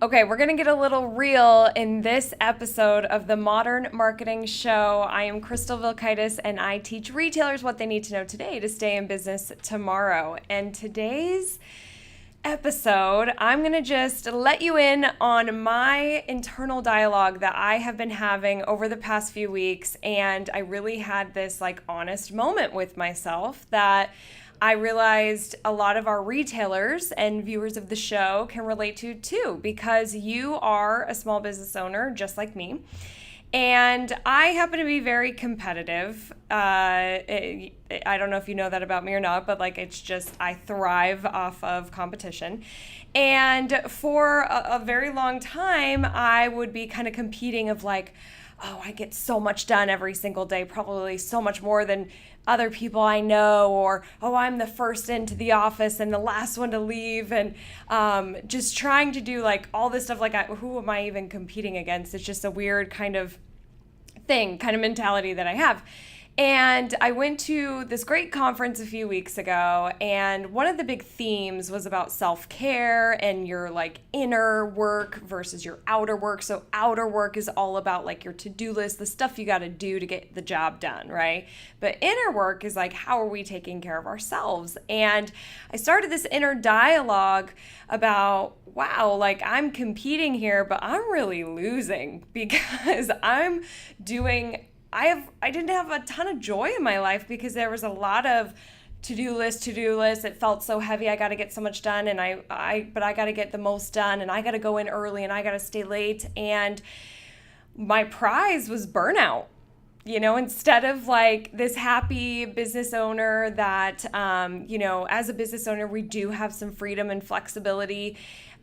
Okay, we're going to get a little real in this episode of the Modern Marketing Show. I am Crystal Vilkaitis, and I teach retailers what they need to know today to stay in business tomorrow. And today's episode, I'm going to just let you in on my internal dialogue that I have been having over the past few weeks. And I really had this honest moment with myself that I realized a lot of our retailers and viewers of the show can relate to too, because you are a small business owner just like me. And I happen to be very competitive. I don't know if you know that about me or not, but it's just I thrive off of competition. And for a very long time, I would be kind of competing of oh, I get so much done every single day, probably so much more than other people I know, or oh, I'm the first into the office and the last one to leave, and just trying to do all this stuff. Who am I even competing against? It's just a weird kind of mentality that I have. And I went to this great conference a few weeks ago, and one of the big themes was about self-care and your inner work versus your outer work. So outer work is all about your to-do list, the stuff you got to do to get the job done, right? But inner work is how are we taking care of ourselves? And I started this inner dialogue about, wow, I'm competing here, but I'm really losing because I'm doing I didn't have a ton of joy in my life because there was a lot of to-do list. It felt so heavy. I got to get so much done, and but I got to get the most done, and I got to go in early, and I got to stay late. And my prize was burnout. Instead of this happy business owner that, as a business owner, we do have some freedom and flexibility,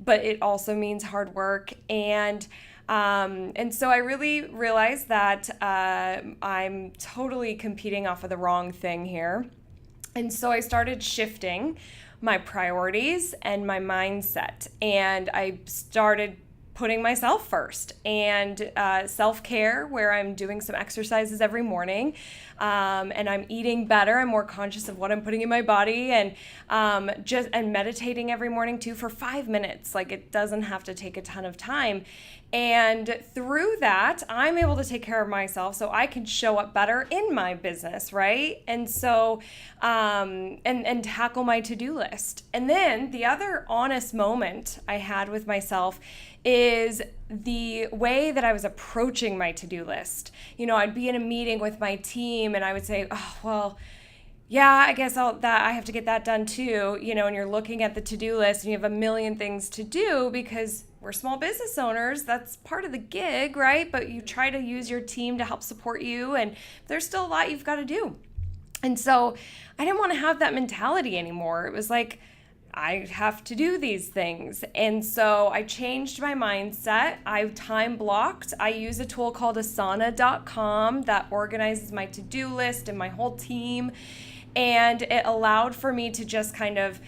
but it also means hard work. And so I really realized that I'm totally competing off of the wrong thing here. And so I started shifting my priorities and my mindset. And I started putting myself first, and self-care, where I'm doing some exercises every morning, and I'm eating better. I'm more conscious of what I'm putting in my body, and meditating every morning too for 5 minutes. It doesn't have to take a ton of time. And through that, I'm able to take care of myself so I can show up better in my business, right? And so, and tackle my to-do list. And then the other honest moment I had with myself is the way that I was approaching my to-do list. I'd be in a meeting with my team and I would say, oh, well, yeah, I guess I have to get that done too, and you're looking at the to-do list and you have a million things to do because we're small business owners. That's part of the gig, right? But you try to use your team to help support you, and there's still a lot you've got to do. And so I didn't want to have that mentality anymore. It was I have to do these things. And so I changed my mindset. I time blocked. I use a tool called asana.com that organizes my to-do list and my whole team. And it allowed for me to just kind of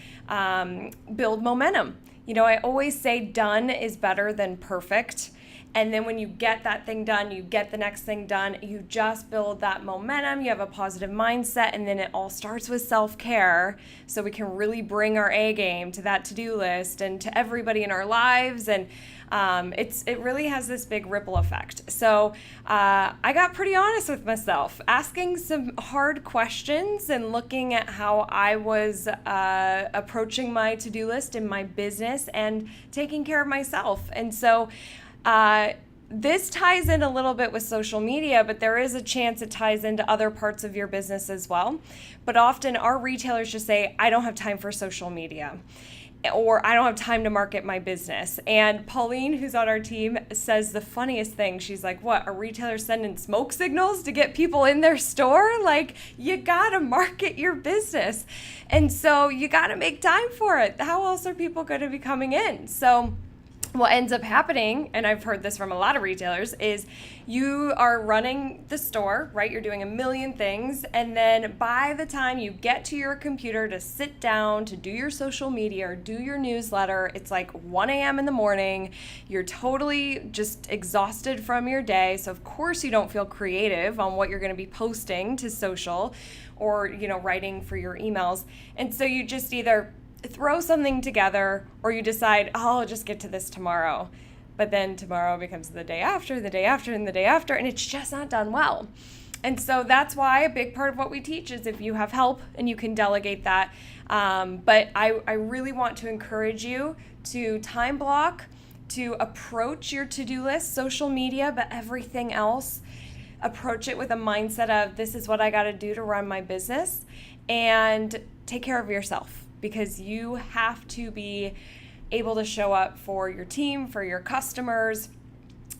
build momentum. I always say done is better than perfect. And then when you get that thing done, you get the next thing done, you just build that momentum, you have a positive mindset, and then it all starts with self-care so we can really bring our A game to that to-do list and to everybody in our lives. And it really has this big ripple effect. So I got pretty honest with myself, asking some hard questions and looking at how I was approaching my to-do list in my business and taking care of myself. And so this ties in a little bit with social media, but there is a chance it ties into other parts of your business as well. But often our retailers just say, I don't have time for social media, or I don't have time to market my business. And Pauline, who's on our team, says the funniest thing. She's like, what, are retailers sending smoke signals to get people in their store? You gotta market your business. And so you gotta make time for it. How else are people gonna be coming in? So what ends up happening, and I've heard this from a lot of retailers, is you are running the store, right? You're doing a million things, and then by the time you get to your computer to sit down to do your social media or do your newsletter, it's 1 a.m. in the morning. You're totally just exhausted from your day, so of course you don't feel creative on what you're going to be posting to social or, writing for your emails. And so you just either throw something together, or you decide, oh, I'll just get to this tomorrow. But then tomorrow becomes the day after, the day after, and the day after, and it's just not done well. And so that's why a big part of what we teach is if you have help and you can delegate that. But I really want to encourage you to time block, to approach your to-do list, social media, but everything else, approach it with a mindset of this is what I got to do to run my business, and take care of yourself, because you have to be able to show up for your team, for your customers,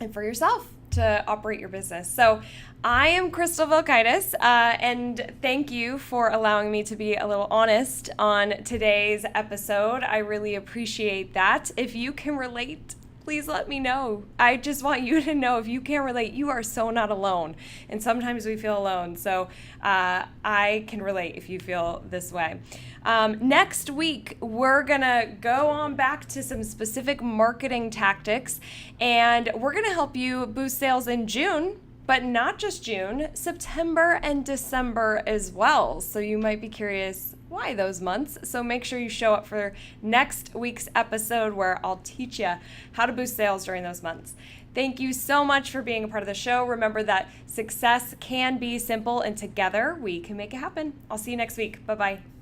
and for yourself to operate your business. So I am Crystal Vilkaitis, and thank you for allowing me to be a little honest on today's episode. I really appreciate that. If you can relate, please let me know. I just want you to know, if you can't relate, you are so not alone. And sometimes we feel alone. So I can relate if you feel this way. Next week, we're going to go on back to some specific marketing tactics, and we're going to help you boost sales in June. But not just June, September and December as well. So you might be curious, why those months? So make sure you show up for next week's episode, where I'll teach you how to boost sales during those months. Thank you so much for being a part of the show. Remember that success can be simple, and together we can make it happen. I'll see you next week. Bye-bye.